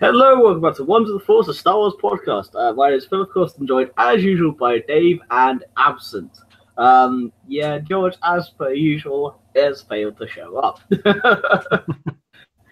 Hello, welcome back to One to the Force, a Star Wars podcast. My name is Phil, of course, and joined as usual by Dave and Absent. George, as per usual, has failed to show up.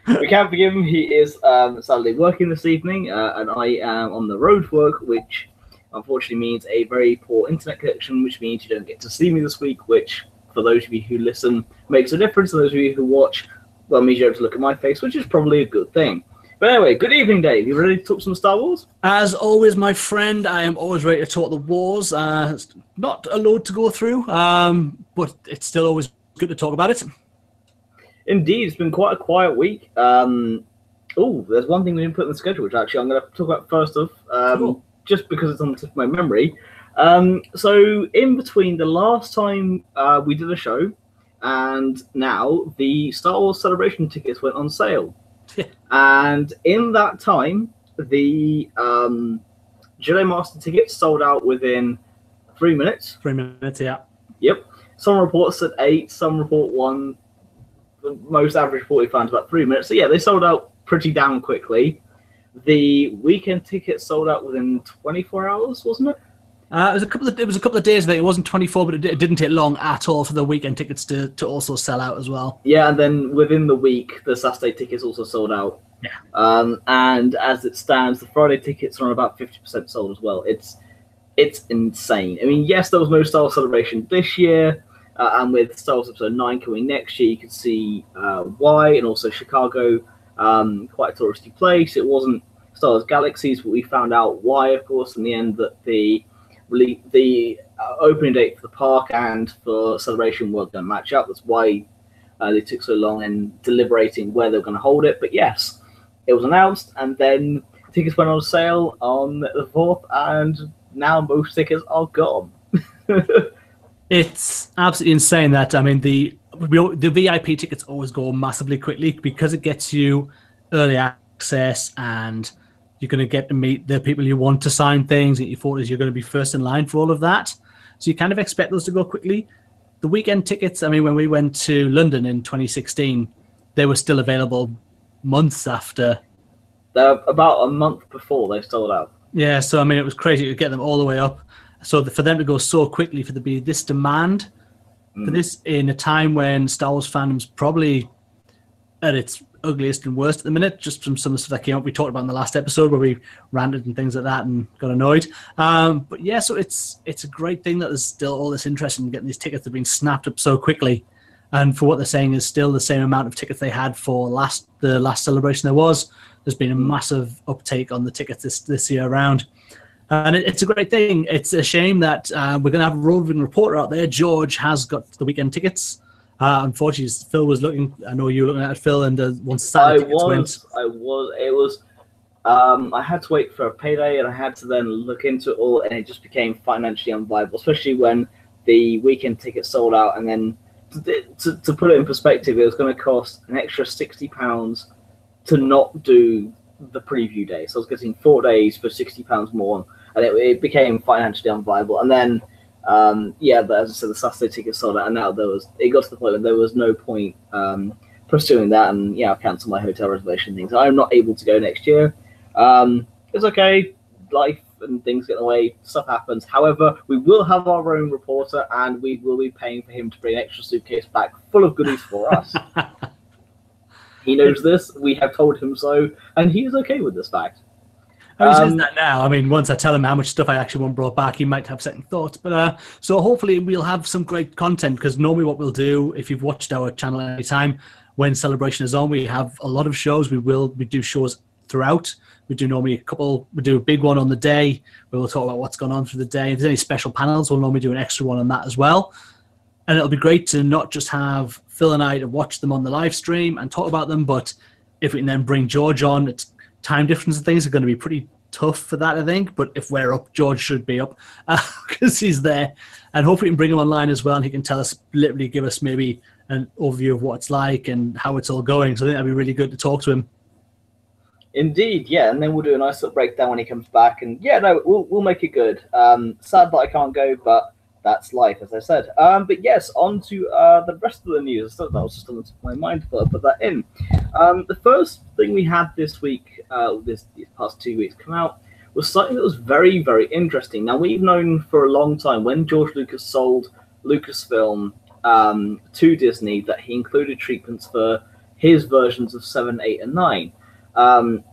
We can't forgive him. He is sadly working this evening, and I am on the road for work, which unfortunately means a very poor internet connection, which means you don't get to see me this week, which, for those of you who listen, makes a difference. For those of you who watch, well, means you're able to look at my face, which is probably a good thing. But anyway, good evening, Dave. You ready to talk some Star Wars? As always, my friend, I am always ready to talk the wars. It's not a load to go through, but it's still always good to talk about it. Indeed, it's been quite a quiet week. There's one thing we didn't put in the schedule, which actually I'm going to talk about first off, Cool. just because it's on the tip of my memory. So in between the last time we did a show and now, the Star Wars Celebration tickets went on sale. And in that time, the Jedi Master tickets sold out within 3 minutes. 3 minutes, yeah. Yep. Some reports said 8, some report 1. The most average report we found about 3 minutes. So yeah, they sold out pretty damn quickly. The weekend tickets sold out within 24 hours, wasn't it? It was a couple of days of it. It wasn't 24, but it didn't take long at all for the weekend tickets to also sell out as well. Yeah, and then within the week, the Saturday tickets also sold out. Yeah. And as it stands, the Friday tickets are about 50% sold as well. It's insane. I mean, yes, there was no Star Wars Celebration this year, and with Star Wars Episode 9 coming next year, you can see why, and also Chicago, quite a touristy place. It wasn't Star Wars Galaxies, but we found out why, of course, in the end, that the opening date for the park and for Celebration weren't going to match up. That's why they took so long in deliberating where they were going to hold it. But yes, it was announced, and then tickets went on sale on the 4th, and now most tickets are gone. It's absolutely insane that, I mean, the VIP tickets always go massively quickly because it gets you early access, and you're going to get to meet the people you want to sign things, get your photos. You're going to be first in line for all of that. So you kind of expect those to go quickly. The weekend tickets, I mean, when we went to London in 2016, they were still available months after. About a month before they sold out. Yeah, so I mean, it was crazy to get them all the way up. So for them to go so quickly, for there to be this demand for this in a time when Star Wars fandom's probably at its ugliest and worst at the minute, just from some of the stuff that came up we talked about in the last episode where we ranted and things like that and got annoyed. But yeah, so it's a great thing that there's still all this interest in getting these tickets that have been snapped up so quickly. And for what they're saying is still the same amount of tickets they had for the last celebration there was. There's been a massive uptake on the tickets this year around. And it's a great thing. It's a shame that we're going to have a roving reporter out there. George has got the weekend tickets. Unfortunately, Phil was looking. I know you were looking at it, Phil, and once Saturday tickets went. I had to wait for a payday, and I had to then look into it all, and it just became financially unviable, especially when the weekend tickets sold out. And then to put it in perspective, it was going to cost an extra £60 to not do the preview day. So I was getting 4 days for £60 more, and it became financially unviable. And then, but as I said, the Saturday tickets sold out, and now it got to the point where there was no point pursuing that, and I cancelled my hotel reservation things. I'm not able to go next year. It's okay, life and things get in the way, stuff happens. However, we will have our own reporter, and we will be paying for him to bring an extra suitcase back full of goodies for us. He knows this, we have told him so, and he is okay with this fact. He says that now. I mean, once I tell him how much stuff I actually want brought back, he might have second thoughts. But so hopefully we'll have some great content, because normally what we'll do, if you've watched our channel at any time, when Celebration is on, we have a lot of shows. We do shows throughout. We do normally we do a big one on the day where we'll talk about what's gone on through the day. If there's any special panels, we'll normally do an extra one on that as well. And it'll be great to not just have Phil and I to watch them on the live stream and talk about them, but if we can then bring George on, it's time difference and things are going to be pretty tough for that, I think. But if we're up, George should be up because he's there. And hopefully we can bring him online as well, and he can tell us, literally give us maybe an overview of what it's like and how it's all going. So I think that'd be really good to talk to him. Indeed, yeah, and then we'll do a nice little breakdown when he comes back, and we'll make it good. Sad that I can't go, but that's life, as I said. But yes, on to the rest of the news. That was just on the top of my mind, but I put that in. The first thing we had this week, these past 2 weeks, come out was something that was very, very interesting. Now, we've known for a long time when George Lucas sold Lucasfilm to Disney that he included treatments for his versions of 7, 8, and 9.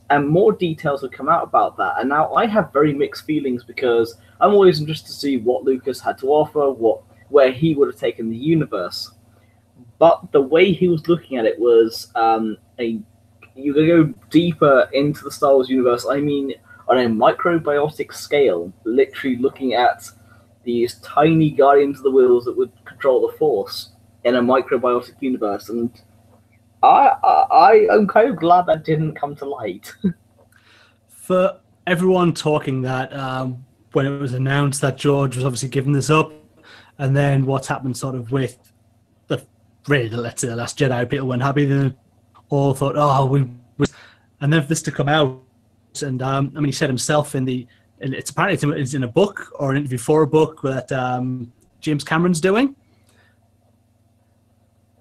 And more details have come out about that. And now I have very mixed feelings because I'm always interested to see what Lucas had to offer, where he would have taken the universe. But the way he was looking at it was you're going to go deeper into the Star Wars universe. I mean, on a microbiotic scale, literally looking at these tiny guardians of the wheels that would control the Force in a microbiotic universe. And I'm kind of glad that didn't come to light. For everyone talking that when it was announced that George was obviously giving this up, and then what's happened sort of with let's say the Last Jedi, people weren't happy. They all thought, and then for this to come out, and I mean, he said himself it's apparently it's in a book or an interview for a book that James Cameron's doing.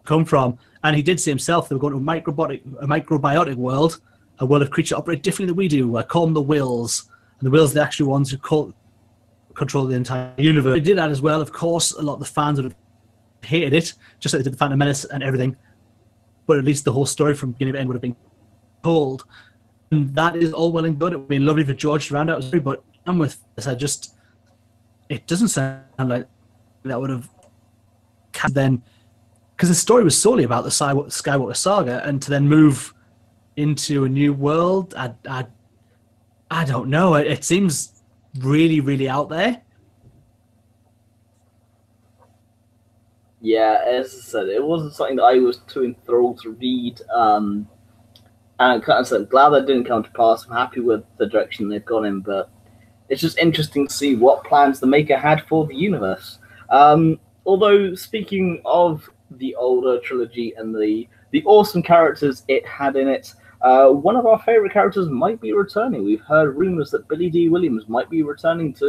Come from, and he did say himself they were going to a microbiotic world, a world of creatures that operate differently than we do. Call them the Wills, and the Wills are the actual ones who control the entire universe. They did that as well. Of course, a lot of the fans would have hated it, just like they did the Phantom Menace and everything. But at least the whole story from beginning to end would have been told. And that is all well and good. It would be lovely for George to round out his story, but I'm with this. It doesn't sound like that would have then, because the story was solely about the Skywalker saga, and to then move into a new world, I don't know. It seems really, really out there. Yeah, as I said, it wasn't something that I was too enthralled to read. And I'm kind of said, glad that didn't come to pass. I'm happy with the direction they've gone in, but it's just interesting to see what plans the maker had for the universe. Although, speaking of the older trilogy and the awesome characters it had in it, one of our favorite characters might be returning. We've heard rumors that Billy D. Williams might be returning to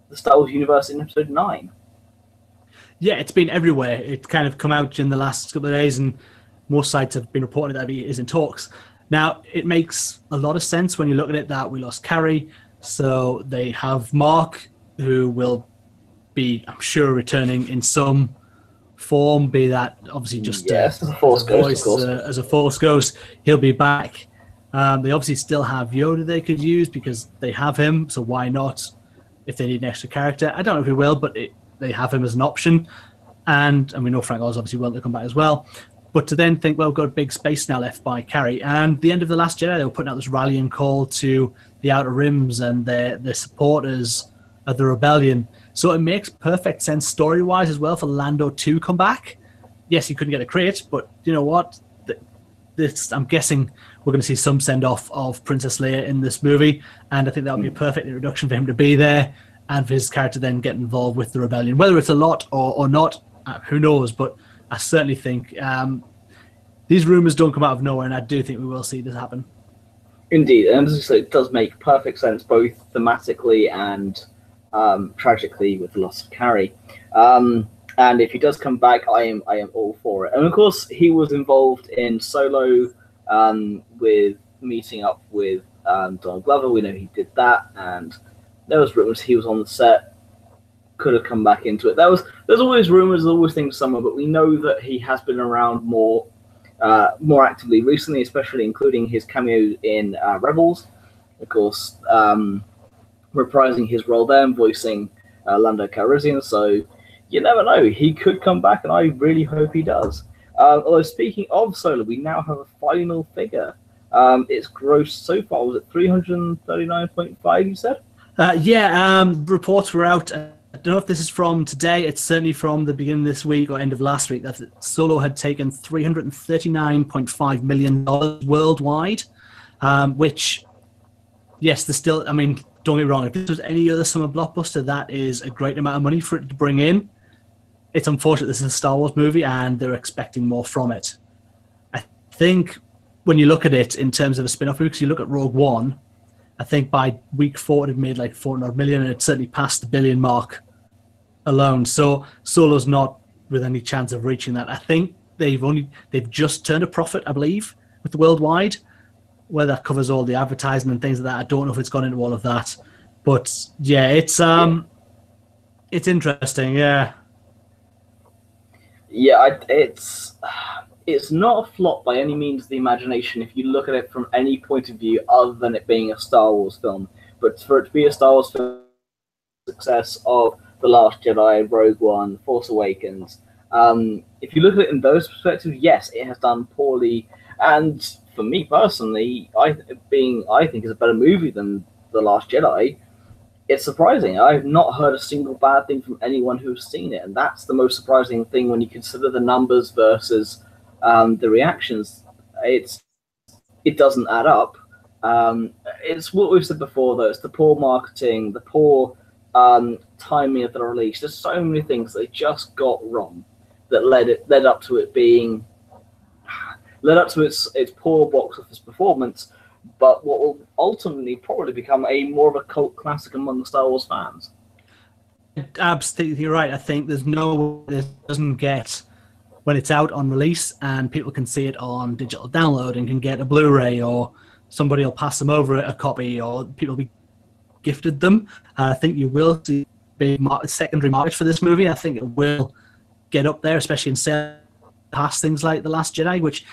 the Star Wars universe in Episode 9. Yeah, it's been everywhere. It's kind of come out in the last couple of days, and most sites have been reporting that he is in talks. Now, it makes a lot of sense when you look at it that we lost Carrie, so they have Mark, who will be, I'm sure, returning in some form, be that obviously just as a Force Ghost, as a Force Ghost. He'll be back. They obviously still have Yoda they could use because they have him, so why not if they need an extra character? I don't know if he will, but they have him as an option. And we know Frank Oz obviously willing to come back as well. But to then think, well, we've got a big space now left by Carrie. And the end of The Last Jedi, they were putting out this rallying call to the Outer Rims and the supporters of the rebellion. So it makes perfect sense story-wise as well for Lando to come back. Yes, he couldn't get a crate, but you know what? I'm guessing we're going to see some send-off of Princess Leia in this movie, and I think that would be a perfect introduction for him to be there and for his character then get involved with the rebellion. Whether it's a lot or not, who knows, but I certainly think these rumours don't come out of nowhere, and I do think we will see this happen. Indeed, and as I say, it does make perfect sense both thematically and tragically with the loss of Carrie. And if he does come back, I am all for it. And of course, he was involved in Solo with meeting up with Donald Glover. We know he did that, and there was rumors he was on the set, could have come back into it. There's always rumors, there's always things somewhere, but we know that he has been around more actively recently, especially including his cameo in Rebels. Of course, reprising his role there and voicing Lando Calrissian. So you never know, he could come back, and I really hope he does. Although speaking of Solo, we now have a final figure. It's grossed so far, was it 339.5, you said? Reports were out. I don't know if this is from today. It's certainly from the beginning of this week or end of last week that Solo had taken $339.5 million worldwide, which, yes, there's still, I mean, don't get me wrong, if this was any other summer blockbuster, that is a great amount of money for it to bring in. It's unfortunate this is a Star Wars movie and they're expecting more from it. I think when you look at it in terms of a spin-off movie, because you look at Rogue One, I think by week 4 it had made like 400 million, and it certainly passed the billion mark alone. So Solo's not with any chance of reaching that. I think they've just turned a profit, I believe, with the worldwide, where that covers all the advertising and things like that. I don't know if it's gone into all of that, but yeah, it's interesting. Yeah, it's not a flop by any means of the imagination if you look at it from any point of view other than it being a Star Wars film. But for it to be a Star Wars film, success of The Last Jedi, Rogue One, Force Awakens, if you look at it in those perspectives, yes, it has done poorly. And for me personally, I think is a better movie than The Last Jedi. It's surprising. I've not heard a single bad thing from anyone who's seen it, and that's the most surprising thing when you consider the numbers versus the reactions. It doesn't add up. It's what we've said before, though. It's the poor marketing, the poor timing of the release. There's so many things they just got wrong that led up to its poor box office performance. But what will ultimately probably become more of a cult classic among the Star Wars fans. Absolutely right. I think there's no way this doesn't get, when it's out on release and people can see it on digital download and can get a Blu-ray, or somebody will pass them over a copy, or people will be gifted them. I think you will see big secondary market for this movie. I think it will get up there, especially in sales past things like The Last Jedi, which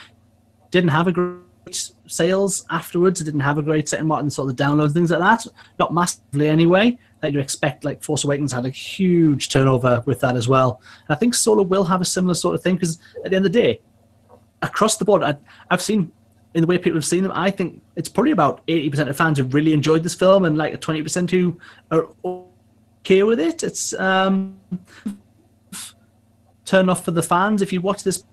didn't have a great sales afterwards. It didn't have a great second market and sort of the downloads, things like that. Not massively anyway. That you expect, like Force Awakens had a huge turnover with that as well. And I think Solo will have a similar sort of thing, because at the end of the day, across the board, I've seen, in the way people have seen them, I think it's probably about 80% of fans who really enjoyed this film and like a 20% who are okay with it. It's turn off for the fans. If you watch this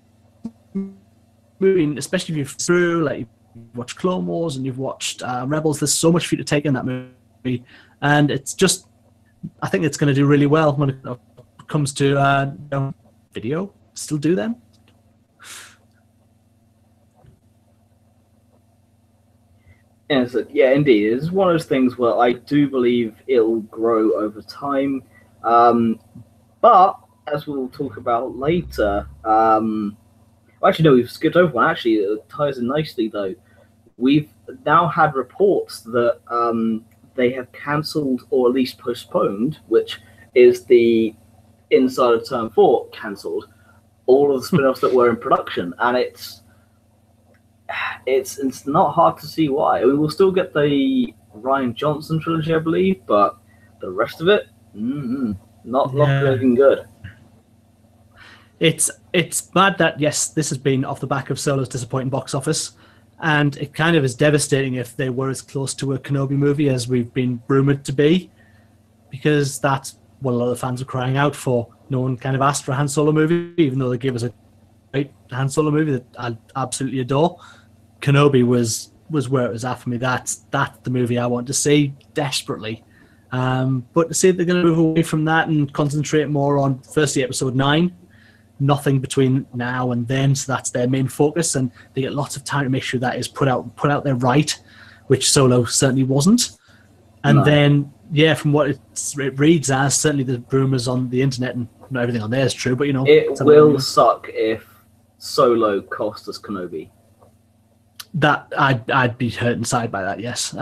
movie, especially if you've through, like, you've watched Clone Wars and you've watched Rebels, there's so much for you to take in that movie, and it's just, I think it's going to do really well when it comes to video. Still do them. Yeah, indeed, it's one of those things where I do believe it'll grow over time, but as we'll talk about later, actually, no, we've skipped over one. Actually, it ties in nicely, though. We've now had reports that they have cancelled, or at least postponed, which is the insider term for cancelled, all of the spin-offs that were in production. And it's not hard to see why. I mean, we'll still get the Ryan Johnson trilogy, I believe, but the rest of it, not looking good. It's bad that, yes, this has been off the back of Solo's disappointing box office, and it kind of is devastating if they were as close to a Kenobi movie as we've been rumoured to be, because that's what a lot of fans are crying out for. No one kind of asked for a Han Solo movie, even though they gave us a great Han Solo movie that I absolutely adore. Kenobi was where it was at for me. That's the movie I want to see desperately. But to see that they're going to move away from that and concentrate more on, firstly, Episode 9, nothing between now and then, so that's their main focus, and they get lots of time to make sure that is put out there right, which Solo certainly wasn't. And then, yeah, from what it reads as, certainly the rumours on the internet, and not everything on there is true, but you know, it will suck if Solo cost us Kenobi. That I'd be hurt inside by that, yes.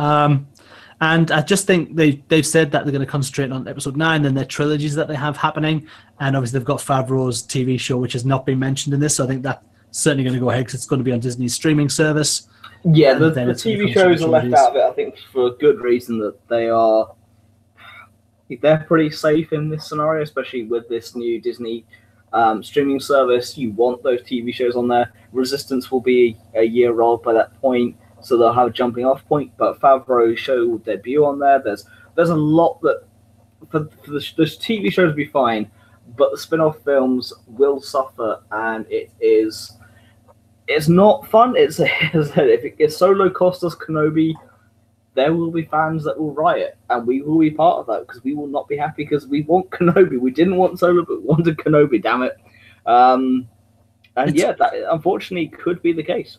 And I just think they've said that they're going to concentrate on Episode 9 and their trilogies that they have happening. And obviously they've got Favreau's TV show, which has not been mentioned in this. So I think that's certainly going to go ahead because it's going to be on Disney's streaming service. Yeah, the TV shows are left out of it, I think, for a good reason, that they're pretty safe in this scenario, especially with this new Disney streaming service. You want those TV shows on there. Resistance will be a year old by that point, so they'll have a jumping off point. But Favreau's show will debut on there. There's a lot that for the TV shows will be fine, but the spin-off films will suffer, and it's not fun. If Solo cost us Kenobi, there will be fans that will riot, and we will be part of that because we will not be happy because we want Kenobi. We didn't want Solo, but we wanted Kenobi. Damn it! That unfortunately could be the case.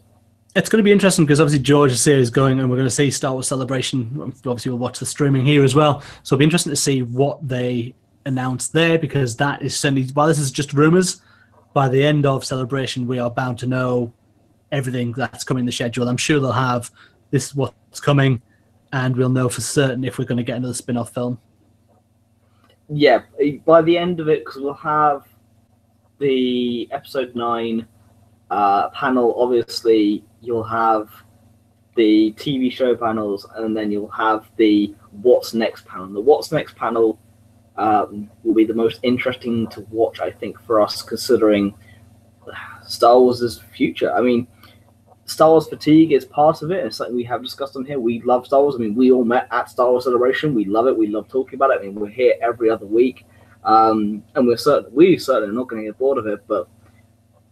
It's going to be interesting because obviously George is going, and we're going to see Star Wars Celebration. Obviously, we'll watch the streaming here as well. So it'll be interesting to see what they announced there, because that is certainly, while this is just rumors, by the end of Celebration, we are bound to know everything that's coming in the schedule. I'm sure they'll have this is what's coming, and we'll know for certain if we're going to get another spin-off film. Yeah, by the end of it, because we'll have the episode 9 panel. Obviously, you'll have the TV show panels, and then you'll have the What's Next panel. The What's Next panel will be the most interesting to watch, I think, for us, considering Star Wars' future. I mean, Star Wars fatigue is part of it, and it's something we have discussed on here. We love Star Wars. I mean, we all met at Star Wars Celebration. We love it. We love talking about it. I mean, we're here every other week, and we certainly are not going to get bored of it, but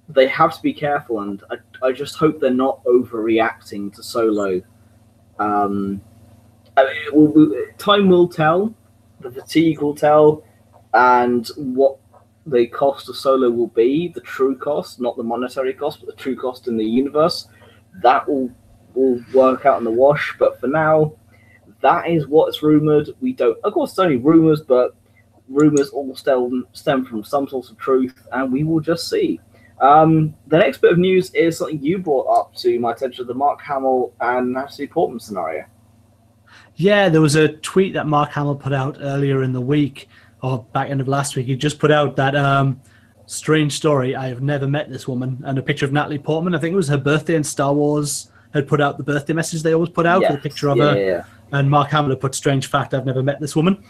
they have to be careful, and I just hope they're not overreacting to Solo. I mean, time will tell, the fatigue will tell, and what the cost of Solo will be, the true cost, not the monetary cost, but the true cost in the universe. That will work out in the wash, but for now, that is what's rumored. We don't, of course, it's only rumors, but rumors all stem from some source of truth, and we will just see. The next bit of news is something you brought up to my attention, the Mark Hamill and Natalie Portman scenario. Yeah, there was a tweet that Mark Hamill put out earlier in the week, or back end of last week. He just put out that strange story, I have never met this woman, and a picture of Natalie Portman. I think it was her birthday, and Star Wars had put out the birthday message they always put out, with a picture of her. Yeah. And Mark Hamill had put, strange fact, I've never met this woman.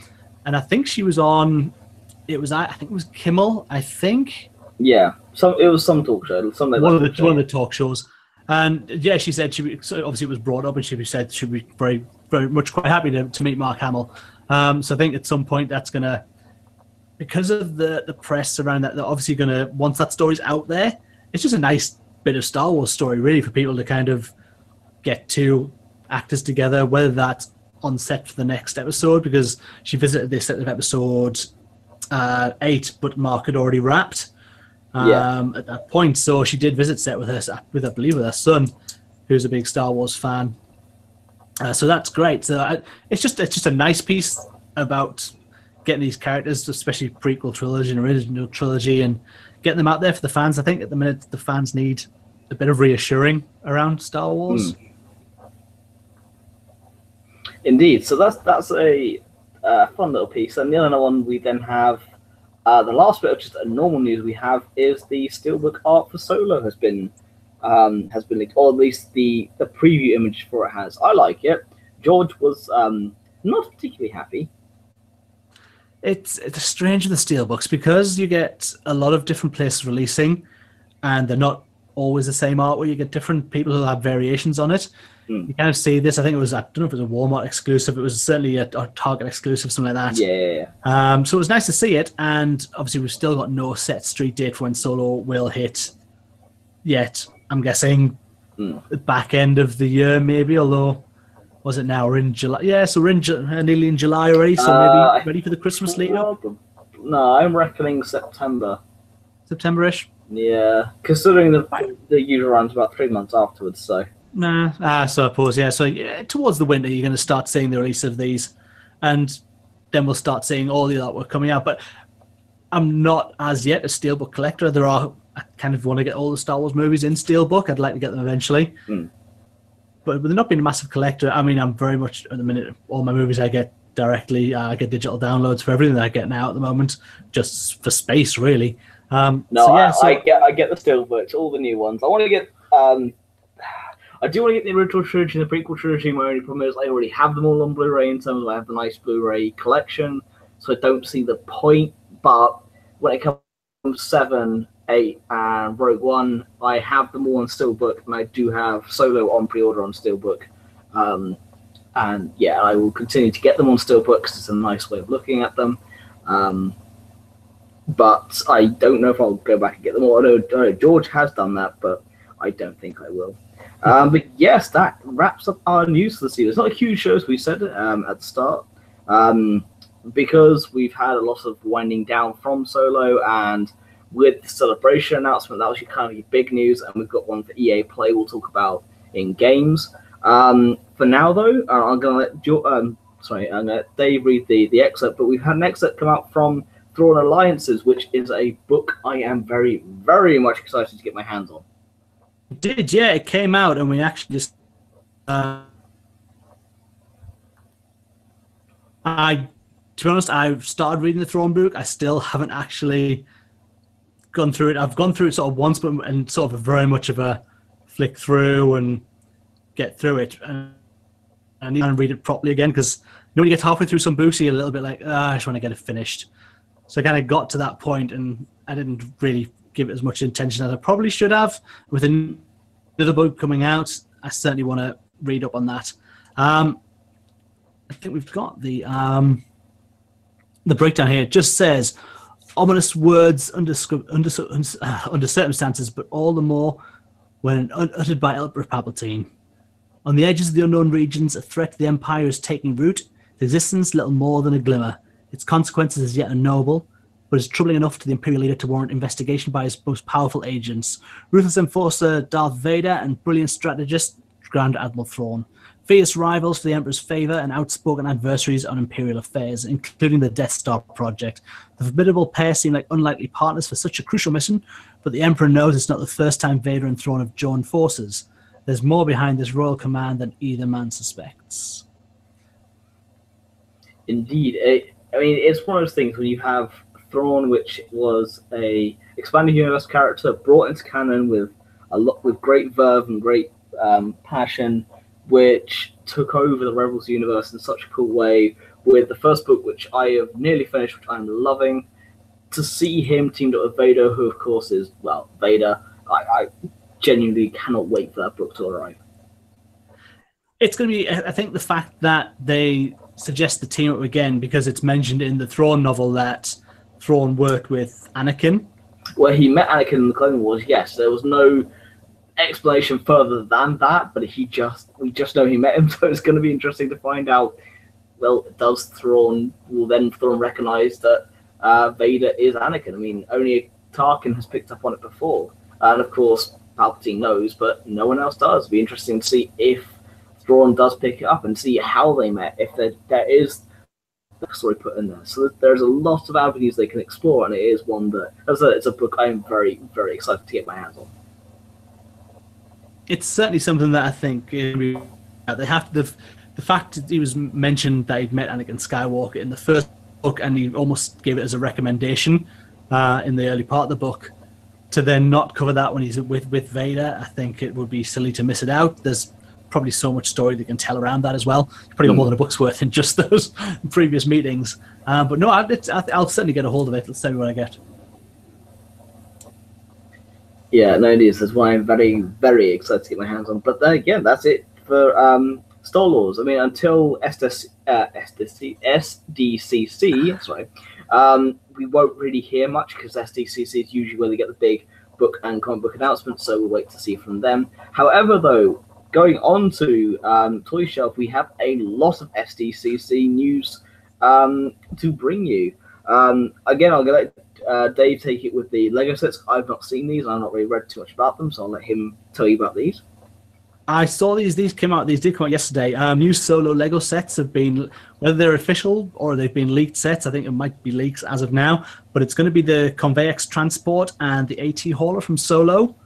And I think she was on, I think it was Kimmel, I think. Yeah, it was some talk show. One of the talk shows. And yeah, she said so obviously it was brought up, and she said she'd be very, very much quite happy to meet Mark Hamill. So I think at some point that's going to, because of the press around that, they're obviously going to, once that story's out there, it's just a nice bit of Star Wars story, really, for people to kind of get two actors together, whether that's on set for the next episode, because she visited this set of episode 8, but Mark had already wrapped at that point. So she did visit set with I believe with her son, who's a big Star Wars fan. So that's great. So it's just a nice piece about getting these characters, especially prequel trilogy and original trilogy, and getting them out there for the fans. I think at the minute the fans need a bit of reassuring around Star Wars. Indeed. So that's a fun little piece. And the other one we then have, the last bit of just a normal news we have, is the Steelbook art for Solo has been leaked, or at least the preview image for it has. I like it. George was not particularly happy. It's strange with the Steelbooks, because you get a lot of different places releasing, and they're not always the same art, where you get different people who have variations on it. You kind of see this, I think it was, I don't know if it was a Walmart exclusive, it was certainly a Target exclusive, something like that. Yeah. So it was nice to see it, and obviously we've still got no set street date for when Solo will hit yet. I'm guessing the back end of the year, maybe, although, was it now? We're in July. Yeah, so we're nearly in July already, so maybe ready for the Christmas lead up? No, I'm reckoning September. September-ish? Yeah, considering the usual runs about 3 months afterwards, so... Nah, I suppose, yeah. So towards the winter, you're going to start seeing the release of these, and then we'll start seeing all the artwork coming out. But I'm not, as yet, a Steelbook collector. I kind of want to get all the Star Wars movies in Steelbook. I'd like to get them eventually. But with not being a massive collector, I mean, I'm very much, at the minute, all my movies I get directly. I get digital downloads for everything that I get now at the moment, just for space, really. I get the Steelbooks, all the new ones. I want to get... I do want to get the original trilogy and the prequel trilogy. My only problem is I already have them all on Blu-ray, in terms of I have the nice Blu-ray collection, so I don't see the point. But when it comes to 7, 8, and Rogue One, I have them all on Steelbook, and I do have Solo on pre-order on Steelbook. And yeah, I will continue to get them on Steelbook because it's a nice way of looking at them. But I don't know if I'll go back and get them all. I know George has done that, but I don't think I will. But yes, that wraps up our news for the season. It's not a huge show, as we said at the start, because we've had a lot of winding down from Solo, and with the Celebration announcement, that was kind of your big news, and we've got one for EA Play we'll talk about in games. For now, though, I'm going to let Dave read the excerpt, but we've had an excerpt come out from Thrawn Alliances, which is a book I am very, very much excited to get my hands on. It did, yeah. It came out, and we actually just. To be honest, I've started reading the Thrawn book. I still haven't actually gone through it. I've gone through it sort of once, but and sort of very much of a flick through and get through it, and I need to read it properly again, because when you get halfway through some books, you're a little bit like, I just want to get it finished. So I kind of got to that point, and I didn't really give it as much attention as I probably should have. With another book coming out, I certainly want to read up on that. I think we've got the breakdown here. It just says, ominous words under circumstances, but all the more when uttered by Emperor Palpatine. On the edges of the unknown regions, a threat to the Empire is taking root. Its existence little more than a glimmer. Its consequences as yet unknowable, but is troubling enough to the Imperial leader to warrant investigation by his most powerful agents. Ruthless enforcer Darth Vader and brilliant strategist Grand Admiral Thrawn. Fierce rivals for the Emperor's favour and outspoken adversaries on Imperial affairs, including the Death Star project. The formidable pair seem like unlikely partners for such a crucial mission, but the Emperor knows it's not the first time Vader and Thrawn have joined forces. There's more behind this royal command than either man suspects. Indeed. It's one of those things when you have Thrawn, which was a expanded universe character brought into canon with great verve and great passion, which took over the Rebels universe in such a cool way with the first book, which I have nearly finished, which I'm loving. To see him teamed up with Vader, who of course is, well, Vader, I genuinely cannot wait for that book to arrive. It's going to be, I think, the fact that they suggest the team up again, because it's mentioned in the Thrawn novel that Thrawn worked with Anakin. Well, he met Anakin in the Clone Wars, yes. There was no explanation further than that, but we just know he met him, so it's going to be interesting to find out, well, will Thrawn recognize that Vader is Anakin? I mean, only Tarkin has picked up on it before. And of course, Palpatine knows, but no one else does. It'll be interesting to see if Thrawn does pick it up and see how they met, if there is the story put in there. So there's a lot of avenues they can explore, and it is one that, as it's a book I'm very, very excited to get my hands on. It's certainly something that I think they have to. The fact that he was mentioned that he'd met Anakin Skywalker in the first book, and he almost gave it as a recommendation in the early part of the book, to then not cover that when he's with Vader, I think it would be silly to miss it out. There's probably so much story they can tell around that as well. You probably got more than a book's worth in just those previous meetings. But no, I'll certainly get a hold of it. Let's tell you what I get. Yeah, no, it is. That's why I'm very, very excited to get my hands on. But then again, that's it for Star Wars. I mean, until SDCC, sorry, we won't really hear much, because SDCC is usually where they get the big book and comic book announcements, so we'll wait to see from them. However, though, going on to Toy Shelf, we have a lot of SDCC news to bring you. Again, I'll let Dave take it with the Lego sets. I've not seen these. I've not really read too much about them, so I'll let him tell you about these. I saw these. These did come out yesterday. New Solo Lego sets have been, whether they're official or they've been leaked sets, I think it might be leaks as of now, but it's going to be the Convex Transport and the AT Hauler from Solo.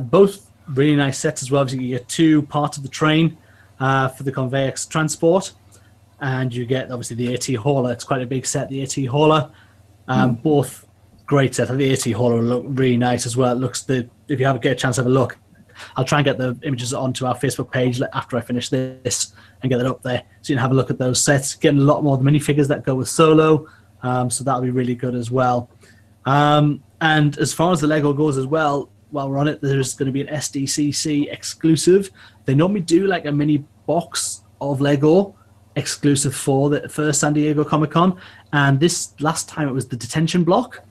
Both really nice sets as well. Obviously, you get two parts of the train for the Convex Transport, and you get obviously the AT Hauler. It's quite a big set, the AT Hauler. Both great sets. The AT Hauler will look really nice as well. It looks, if you get a chance to have a look, I'll try and get the images onto our Facebook page after I finish this and get it up there, so you can have a look at those sets. Getting a lot more of the minifigures that go with Solo, so that'll be really good as well. And as far as the Lego goes as well, while we're on it, there's going to be an SDCC exclusive. They normally do like a mini box of Lego exclusive for the San Diego Comic-Con, and this last time it was the detention block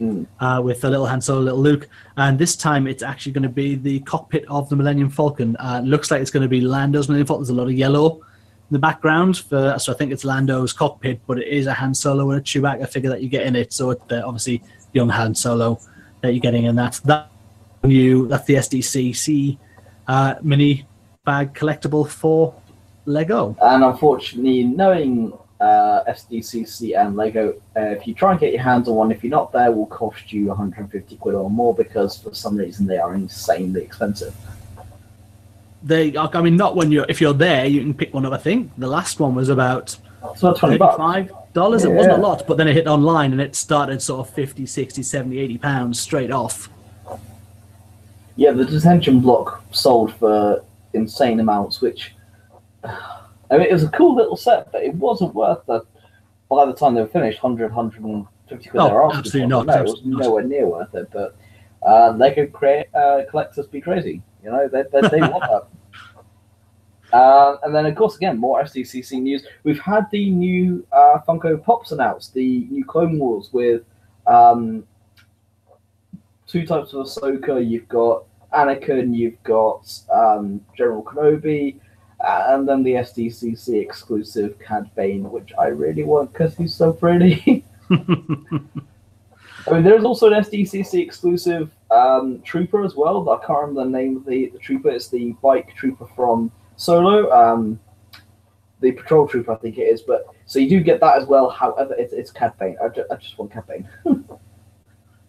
with the little Han Solo, little Luke, and this time it's actually going to be the cockpit of the Millennium Falcon. Looks like it's going to be Lando's Millennium Falcon. There's a lot of yellow in the background, so I think it's Lando's cockpit, but it is a Han Solo and a Chewbacca figure that you get in it, so it's obviously young Han Solo that you're getting, and that's the SDCC mini bag collectible for Lego. And unfortunately, knowing SDCC and Lego. If you try and get your hands on one, if you're not there, will cost you 150 quid or more because for some reason they are insanely expensive. I mean, not when if you're there, you can pick one up. I think the last one was about $25. It wasn't a lot, but then it hit online and it started sort of 50, 60, 70, 80 pounds straight off. Yeah, the detention block sold for insane amounts, which, I mean, it was a cool little set, but it wasn't worth by the time they were finished, 150 quid. Absolutely not. No, it was nowhere near worth it, but Lego collectors be crazy. You know, they want that. And then, of course, again, more SDCC news. We've had the new Funko Pops announced, the new Clone Wars with 2 types of Ahsoka. You've got Anakin, you've got General Kenobi, and then the SDCC exclusive Cad Bane, which I really want because he's so pretty. I mean, there's also an SDCC exclusive Trooper as well. I can't remember the name of the Trooper. It's the bike Trooper from Solo, the Patrol Trooper, I think it is. But so you do get that as well. However, it's Cad Bane. I just want Cad Bane.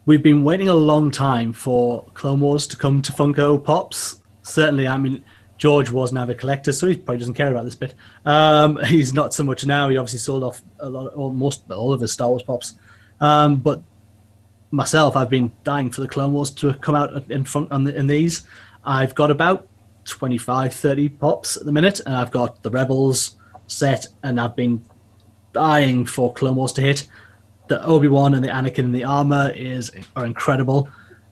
We've been waiting a long time for Clone Wars to come to Funko Pops. Certainly, I mean, George was an avid collector, so he probably doesn't care about this bit. He's not so much now. He obviously sold off almost all of his Star Wars Pops. But myself, I've been dying for the Clone Wars to come out in these. I've got about 25, 30 Pops at the minute, and I've got the Rebels set, and I've been dying for Clone Wars to hit. The Obi-Wan and the Anakin in the armor are incredible.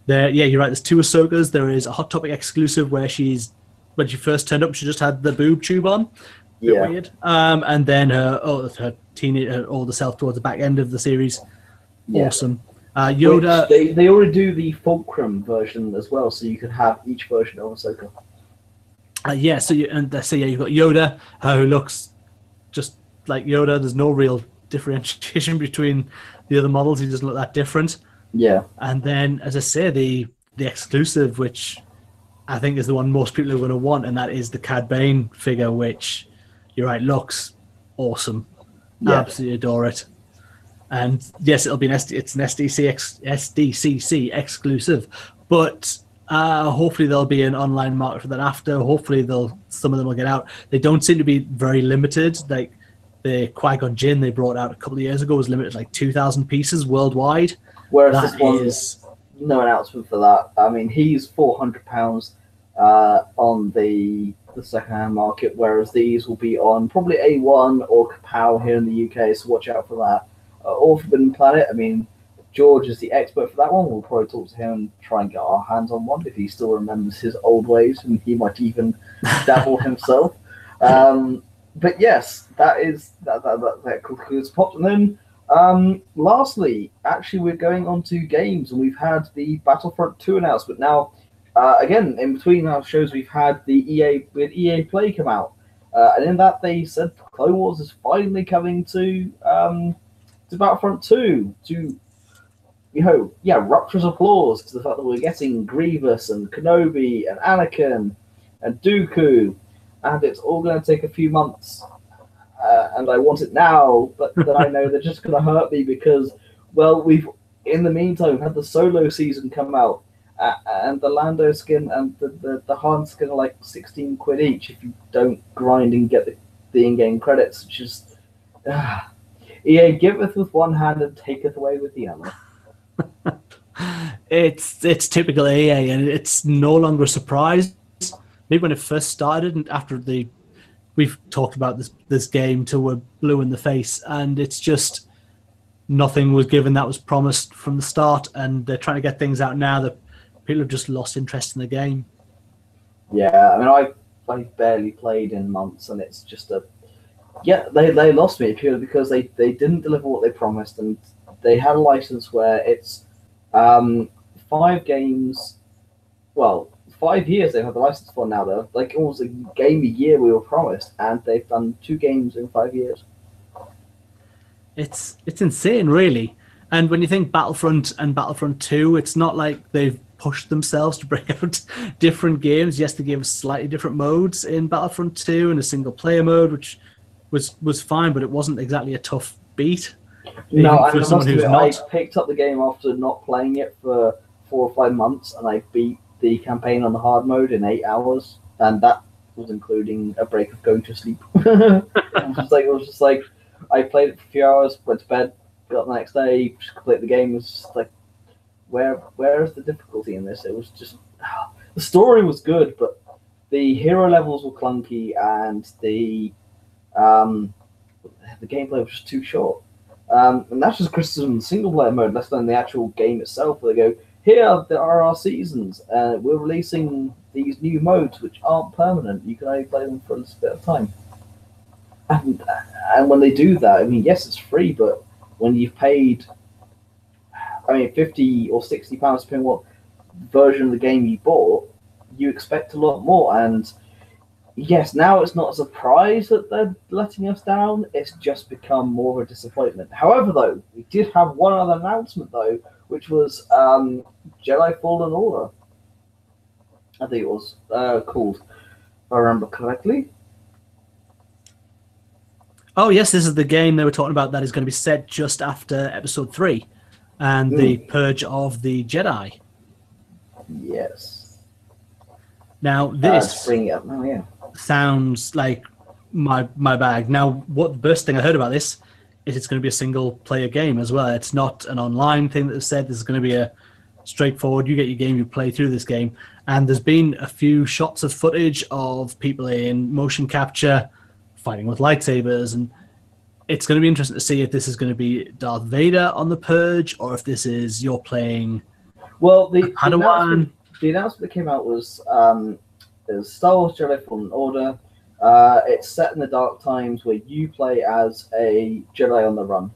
Yeah, you're right. There's 2 Ahsokas. There is a Hot Topic exclusive where when she first turned up, she just had the boob tube on. Yeah. Weird. And then her older self towards the back end of the series. Yeah. Awesome. Yoda. They already do the Fulcrum version as well, so you can have each version of Ahsoka. You've got Yoda, who looks just like Yoda. There's no real differentiation between the other models. He doesn't look that different. Yeah. And then, as I say, the exclusive, which I think is the one most people are going to want, and that is the Cad Bane figure, which, you're right, looks awesome. Yeah. Absolutely adore it. And yes, it'll be an SDCC exclusive, but hopefully there'll be an online market for that after. Hopefully some of them will get out. They don't seem to be very limited. Like the Qui-Gon Jinn they brought out a couple of years ago was limited to like 2,000 pieces worldwide. Whereas this one is no announcement for that. I mean, he's £400 on the second-hand market, whereas these will be on probably A1 or Kapow here in the UK, so watch out for that. Or Forbidden Planet, I mean, George is the expert for that one. We'll probably talk to him and try and get our hands on one if he still remembers his old ways, and he might even dabble himself. But yes, that concludes Pops. And then lastly, actually, we're going on to games, and we've had the Battlefront 2 announcement. Now, again, in between our shows, we've had the EA Play come out, and in that they said Clone Wars is finally coming to Battlefront 2 to, rapturous applause to the fact that we're getting Grievous and Kenobi and Anakin and Dooku, and it's all going to take a few months, and I want it now, but then I know they're just going to hurt me because, well, in the meantime, we've had the Solo season come out, and the Lando skin and the Han skin are like 16 quid each if you don't grind and get the in-game credits. It's just... EA giveth with one hand and taketh away with the other. It's typical EA, and it's no longer a surprise. Maybe when it first started, and after we've talked about this game till we're blue in the face, and it's just nothing was given that was promised from the start, and they're trying to get things out now that people have just lost interest in the game. Yeah, I mean, I've barely played in months, and it's just they lost me purely because they didn't deliver what they promised, and they had a license where it's 5 games. Well, 5 years they've had the license for now. Though, like almost a game a year we were promised, and they've done 2 games in 5 years. It's insane, really. And when you think Battlefront and Battlefront 2, it's not like they've pushed themselves to bring out different games. Yes, they gave slightly different modes in Battlefront 2 and a single player mode, which was fine, but it wasn't exactly a tough beat. No, Even I for must someone who's admit, not. I picked up the game after not playing it for 4 or 5 months, and I beat the campaign on the hard mode in 8 hours, and that was including a break of going to sleep. It was just like I played it for a few hours, went to bed, got up the next day, just completed the game. It was just like, where is the difficulty in this? It was just the story was good, but the hero levels were clunky, and the gameplay was just too short. And that's just criticism of the single player mode, less than the actual game itself, where they go, here there are our seasons, we're releasing these new modes which aren't permanent. You can only play them for a little bit of time. And when they do that, I mean, yes, it's free, but when you've paid, I mean, £50 or £60 depending what version of the game you bought, you expect a lot more. And yes, now it's not a surprise that they're letting us down. It's just become more of a disappointment. However, though, we did have one other announcement, though, which was Jedi Fallen Order. I think it was called, if I remember correctly. Oh, yes, this is the game they were talking about that is going to be set just after Episode 3 and the Purge of the Jedi. Yes. Now, this bring it up now, yeah. sounds like my bag. Now, what the best thing I heard about this is it's going to be a single-player game as well. It's not an online thing that they've said. This is going to be a straightforward, you get your game, you play through this game. And there's been a few shots of footage of people in motion capture fighting with lightsabers, and it's going to be interesting to see if this is going to be Darth Vader on the Purge or if this is you're playing the Padawan. The announcement that came out was Star Wars Jedi Fallen Order. It's set in the dark times where you play as a Jedi on the run.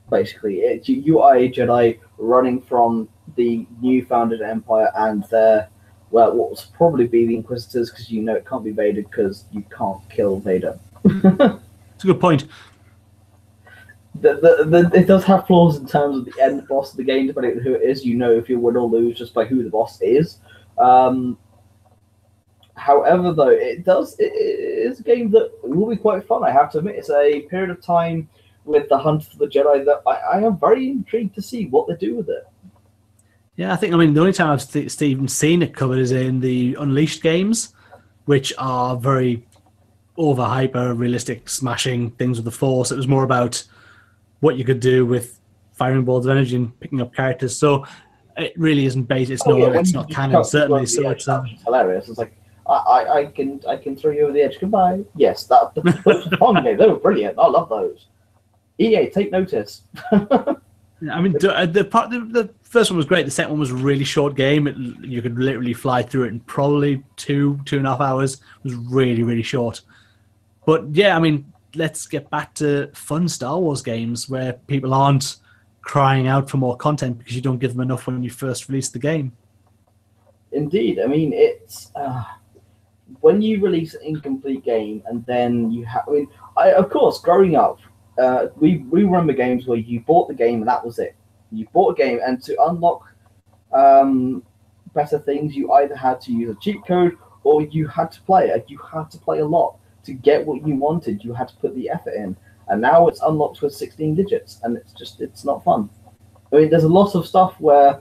Basically, you are a Jedi running from the new founded Empire and their, well, what will probably be the Inquisitors, because you know it can't be Vader because you can't kill Vader. It's a good point. It does have flaws in terms of the end boss of the game, depending on who it is. You know if you win or lose just by who the boss is. However, though, it is a game that will be quite fun, I have to admit. It's a period of time with the hunt for the Jedi that I am very intrigued to see what they do with it. Yeah, I think, the only time I've even seen it covered is in the Unleashed games, which are very over hyper realistic smashing things with the Force. It was more about what you could do with firing balls of energy and picking up characters. So it really isn't based. It's it's not canon certainly. So it's hilarious. It's like I can throw you over the edge. Goodbye. Yes, those were fun games. They were brilliant. I love those. EA, take notice. The first one was great. The second one was a really short game. You could literally fly through it in probably 2.5 hours. It was really, really short. But yeah, let's get back to fun Star Wars games where people aren't crying out for more content because you don't give them enough when you first release the game. Indeed. It's when you release an incomplete game and then you have... of course, growing up, we remember games where you bought the game and that was it. You bought a game, and to unlock better things, you either had to use a cheat code or you had to play it. You had to play a lot. To get what you wanted, you had to put the effort in. And now it's unlocked with 16 digits, and it's not fun. There's a lot of stuff where,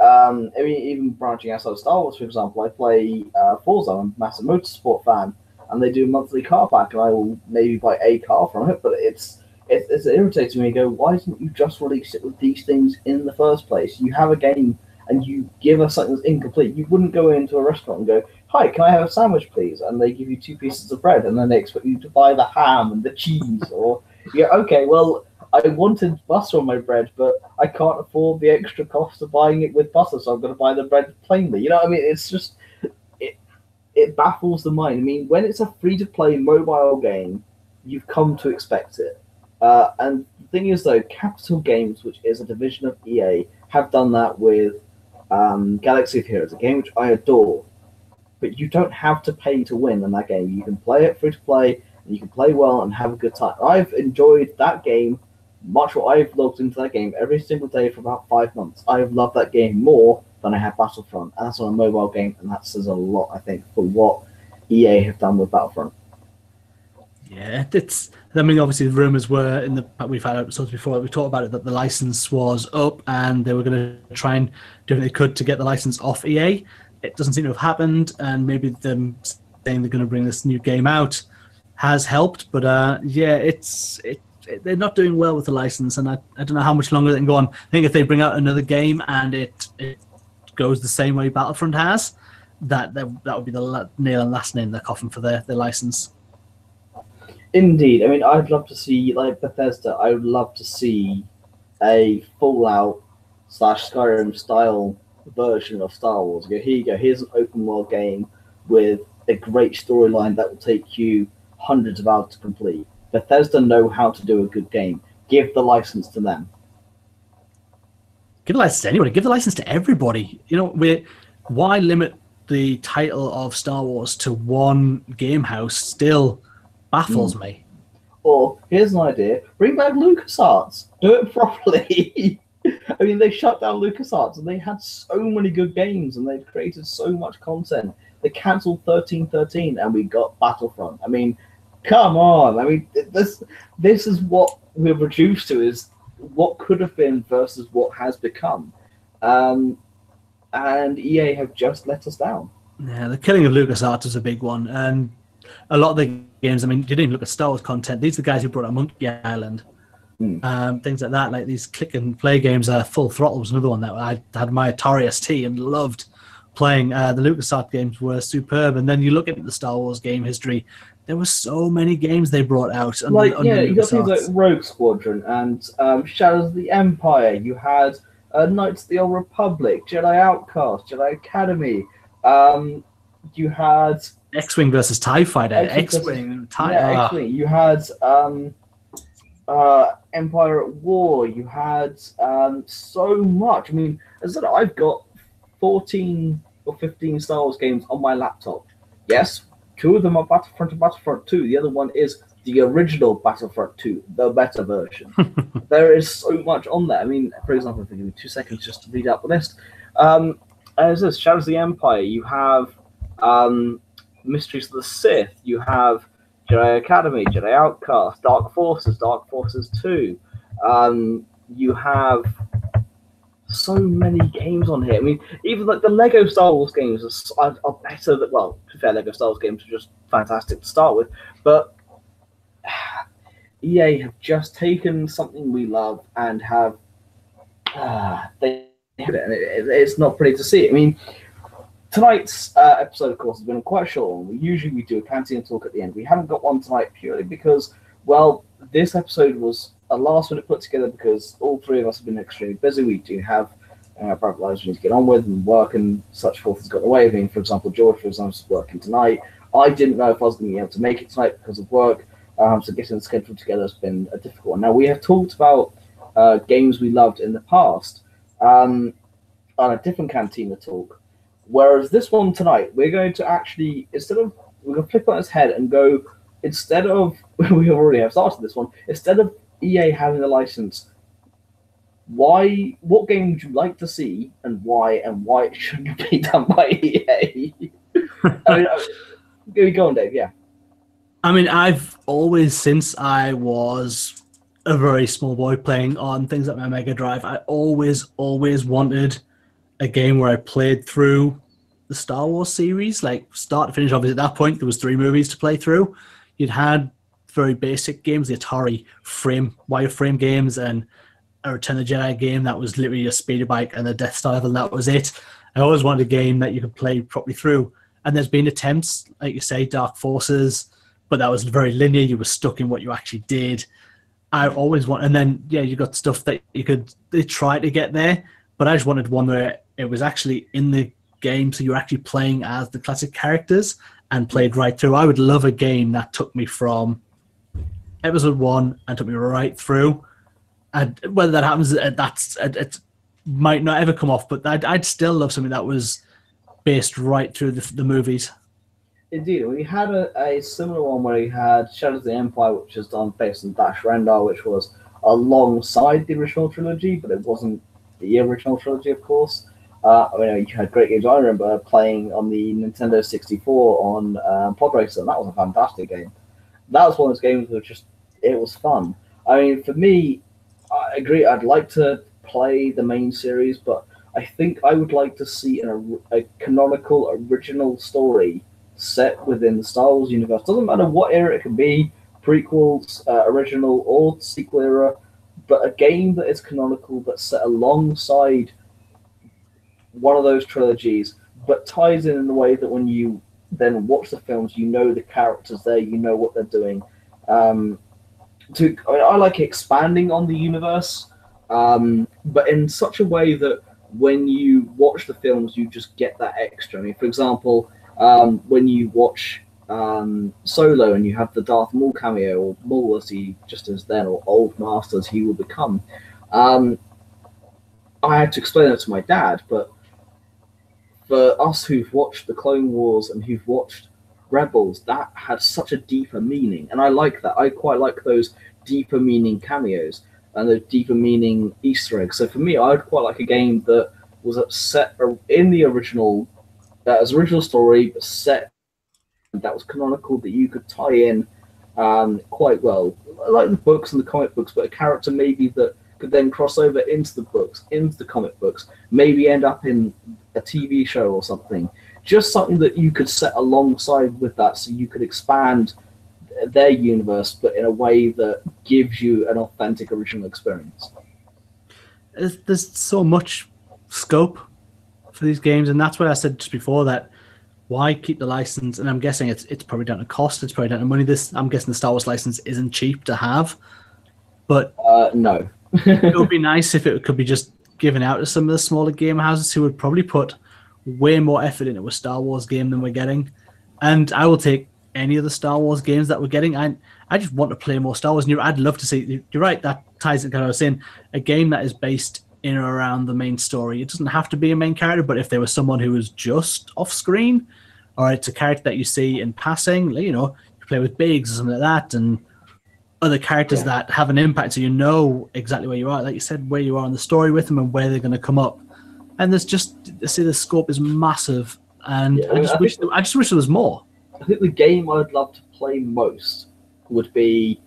even branching outside of Star Wars, for example, I play Forza. I'm a massive motorsport fan, and they do a monthly car pack, and I will maybe buy a car from it, but it's irritating me to go, why didn't you just release it with these things in the first place? You have a game, and you give us something that's incomplete. You wouldn't go into a restaurant and go, hi, can I have a sandwich, please? And they give you 2 pieces of bread, and then they expect you to buy the ham and the cheese. Or, okay, well, I wanted butter on my bread, but I can't afford the extra cost of buying it with butter, so I'm going to buy the bread plainly. It's just, it baffles the mind. When it's a free-to-play mobile game, you've come to expect it. And the thing is, though, Capital Games, which is a division of EA, have done that with Galaxy of Heroes, a game which I adore. But you don't have to pay to win in that game. You can play it free to play, and you can play well and have a good time. I've enjoyed that game much more. I've logged into that game every single day for about 5 months. I've loved that game more than I have Battlefront, and that's on a mobile game, and that says a lot, I think, for what EA have done with Battlefront. Yeah, it's. I mean, obviously, the rumors were we've had episodes before. We talked about it that the license was up and they were going to try and do what they could to get the license off EA. It doesn't seem to have happened, and maybe them saying they're going to bring this new game out has helped. But yeah, they're not doing well with the license, and I don't know how much longer they can go on. I think if they bring out another game and it goes the same way Battlefront has, that would be the nail and last name in the coffin for their license. Indeed. I mean, I'd love to see, like Bethesda, I would love to see a Fallout / Skyrim style version of Star Wars. Go, here you go, here's an open world game with a great storyline that will take you hundreds of hours to complete. Bethesda know how to do a good game. Give the license to them. Give the license to anybody. Give the license to everybody. You know, why limit the title of Star Wars to one game house? Still baffles me. Or here's an idea: bring back LucasArts. Do it properly. I mean, they shut down LucasArts, and they had so many good games, and they've created so much content. They cancelled 1313, and we got Battlefront. I mean, come on! I mean, this is what we're reduced to: is what could have been versus what has become. And EA have just let us down. Yeah, the killing of LucasArts was a big one, and a lot of the games. I mean, you didn't even look at Star Wars content. These are the guys who brought out Monkey Island, things like that. Like these click and play games. Full Throttle was another one that I had my Atari ST and loved playing. The LucasArts games were superb. And then you look at the Star Wars game history. There were so many games they brought out. You got things like Rogue Squadron and Shadows of the Empire. You had Knights of the Old Republic, Jedi Outcast, Jedi Academy. You had X-Wing versus TIE Fighter. X-Wing. X-Wing. You had Empire at War. You had so much. I mean, as I said, I've got 14 or 15 Star Wars games on my laptop. Yes, 2 of them are Battlefront and Battlefront 2. The other one is the original Battlefront 2, the better version. There is so much on there. I mean, for example, if you give me 2 seconds just to read out the list. As this, Shadows of the Empire, you have Mysteries of the Sith, you have Jedi Academy, Jedi Outcast, Dark Forces 2. You have so many games on here. I mean, even like the Lego Star Wars games are better than, well, to be fair, Lego Star Wars games are just fantastic to start with, but EA have just taken something we love and have they hit it, and it's not pretty to see. I mean, tonight's episode, of course, has been quite a short one. Usually we do a canteen talk at the end. We haven't got one tonight purely because, well, this episode was a last-minute put together because all 3 of us have been extremely busy. We do have private lives we need to get on with, and work and such forth has got in the way. I mean, for example, George, for example, is working tonight. I didn't know if I was going to be able to make it tonight because of work, so getting the schedule together has been a difficult one. Now, we have talked about games we loved in the past on a different Cantina talk, whereas this one tonight, we're going to actually, we're going to flip on its head and go, instead of, we already have started this one, instead of EA having a license, what game would you like to see and why it shouldn't be done by EA? I mean, go on, Dave, yeah. I mean, I've always, since I was a very small boy playing on things like my Mega Drive, I always wanted a game where I played through the Star Wars series, like start to finish. Obviously, at that point, there was 3 movies to play through. You'd had very basic games, the Atari wireframe games, and a Return of the Jedi game that was literally a speeder bike and a Death Star level, and that was it. I always wanted a game that you could play properly through. And there's been attempts, like you say, Dark Forces, but that was very linear. You were stuck in what you actually did. I always want, and then, yeah, you got stuff that they tried to get there, but I just wanted one where it was actually in the game, so you're actually playing as the classic characters and played right through. I would love a game that took me from episode 1 and took me right through. And whether that happens, it might not ever come off, but I'd still love something that was based right through the movies. Indeed, we had a similar one where we had Shadows of the Empire, which is done based on Dash Rendar, which was alongside the original trilogy, but it wasn't the original trilogy, of course. I mean, you had great games. I remember playing on the Nintendo 64 on Pod Racer, and that was a fantastic game. That was one of those games that it was fun. I mean, for me, I agree. I'd like to play the main series, but I think I would like to see a canonical original story set within the Star Wars universe. Doesn't matter what era it can be, prequels, original, or sequel era, but a game that is canonical, that's set alongside one of those trilogies, but ties in the way that when you then watch the films, you know the characters there, you know what they're doing. I like expanding on the universe, but in such a way that when you watch the films, you just get that extra. I mean, for example, when you watch Solo and you have the Darth Maul cameo, or Maul as he just is then, or Old Master as he will become, I had to explain it to my dad, but for us who've watched the Clone Wars and who've watched Rebels, that had such a deeper meaning, and I like that. I quite like those deeper meaning cameos and the deeper meaning Easter eggs. So for me, I'd quite like a game that was set in the original, as original story, but set that was canonical, that you could tie in quite well, like the books and the comic books, but a character maybe that could then cross over into the books, into the comic books, maybe end up in a TV show or something. Just something that you could set alongside with that, so you could expand their universe, but in a way that gives you an authentic original experience. There's so much scope for these games, and that's why I said just before that why keep the license? And I'm guessing it's probably down to cost, it's probably down to money. I'm guessing the Star Wars license isn't cheap to have, but no. It would be nice if it could be just given out to some of the smaller game houses who would probably put way more effort into a Star Wars game than we're getting. And I will take any of the Star Wars games that we're getting. I just want to play more Star Wars. And I'd love to see, you're right, that ties into what I was saying, a game that is based in or around the main story. It doesn't have to be a main character, but if there was someone who was just off screen, or it's a character that you see in passing, you play with Biggs or something like that, and other characters that have an impact, so you know exactly where you are, like you said, where you are in the story with them and where they're going to come up. And there's just, the scope is massive, and I just wish there was more. I think the game I'd love to play most would be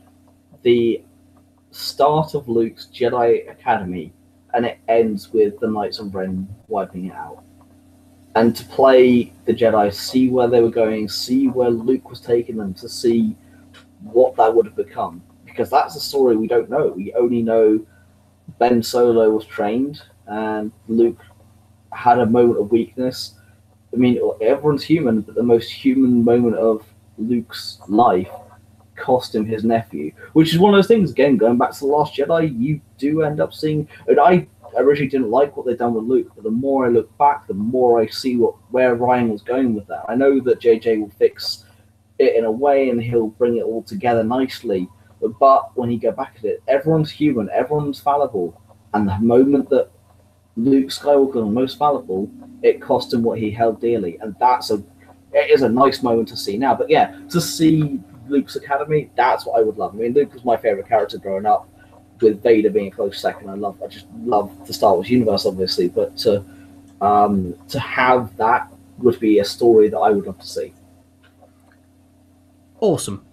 the start of Luke's Jedi Academy, and it ends with the Knights of Ren wiping it out. And to play the Jedi, see where they were going, see where Luke was taking them, to see what that would have become. Because that's a story we don't know. We only know Ben Solo was trained, and Luke had a moment of weakness. I mean, everyone's human, but the most human moment of Luke's life cost him his nephew, which is one of those things, again, going back to The Last Jedi, you do end up seeing, and I originally didn't like what they'd done with Luke, but the more I look back, the more I see where Ryan was going with that. I know that JJ will fix it in a way and he'll bring it all together nicely, but when you go back at it, everyone's human, everyone's fallible, and the moment that Luke Skywalker was most fallible, it cost him what he held dearly, and it is a nice moment to see now. But yeah, to see Luke's Academy, that's what I would love. I mean, Luke was my favorite character growing up, with Vader being a close second. I just love the Star Wars universe, obviously, but to have that would be a story that I would love to see. Awesome.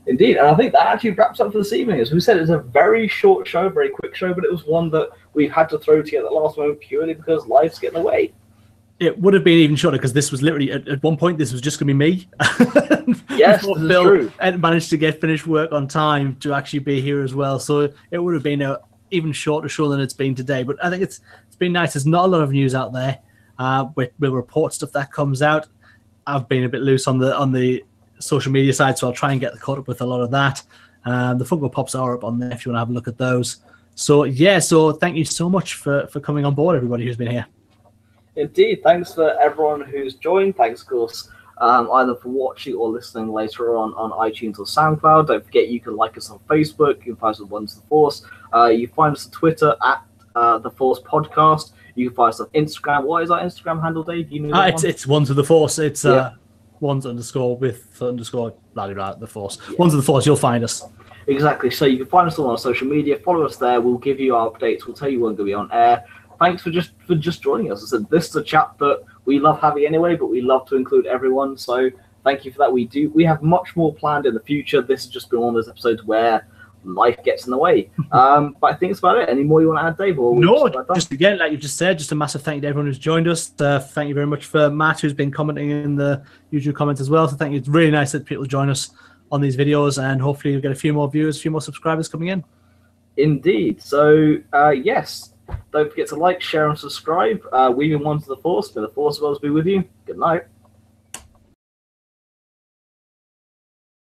Indeed, and I think that actually wraps up for this evening. As we said, it's a very short show, very quick show, but it was one that we've had to throw together at the last moment purely because life's getting away. It would have been even shorter because this was literally, at one point, this was just going to be me. Yes, this is true. And managed to get finished work on time to actually be here as well. So it would have been an even shorter show than it's been today. But I think it's been nice. There's not a lot of news out there. We'll report stuff that comes out. I've been a bit loose on the social media side, so I'll try and get caught up with a lot of that. The Funko Pops are up on there if you want to have a look at those. So thank you so much for coming on board, everybody who's been here. Indeed, thanks for everyone who's joined. Thanks, of course, either for watching or listening later on iTunes or SoundCloud. Don't forget you can like us on Facebook. You can find us on Ones to the Force. You can find us on Twitter at The Force Podcast. You can find us on Instagram. What is our Instagram handle, Dave? You know it's Ones of the Force. It's Ones underscore with underscore blah, blah, the Force. Yeah. Ones of the Force, you'll find us. Exactly. So you can find us all on social media. Follow us there. We'll give you our updates. We'll tell you when we're going to be on air. Thanks for just joining us. I said this is a chat that we love having anyway, but we love to include everyone. So thank you for that. We have much more planned in the future. This has just been one of those episodes where life gets in the way. But I think that's about it. Any more you want to add, Dave? Or no, just again, like you've just said, just a massive thank you to everyone who's joined us. Thank you very much for Matt, who's been commenting in the YouTube comments as well. So thank you. It's really nice that people join us on these videos, and hopefully you'll get a few more viewers, a few more subscribers coming in. Indeed. So, yes, don't forget to like, share, and subscribe. We've been One to the Force. May the Force of us be with you. Good night.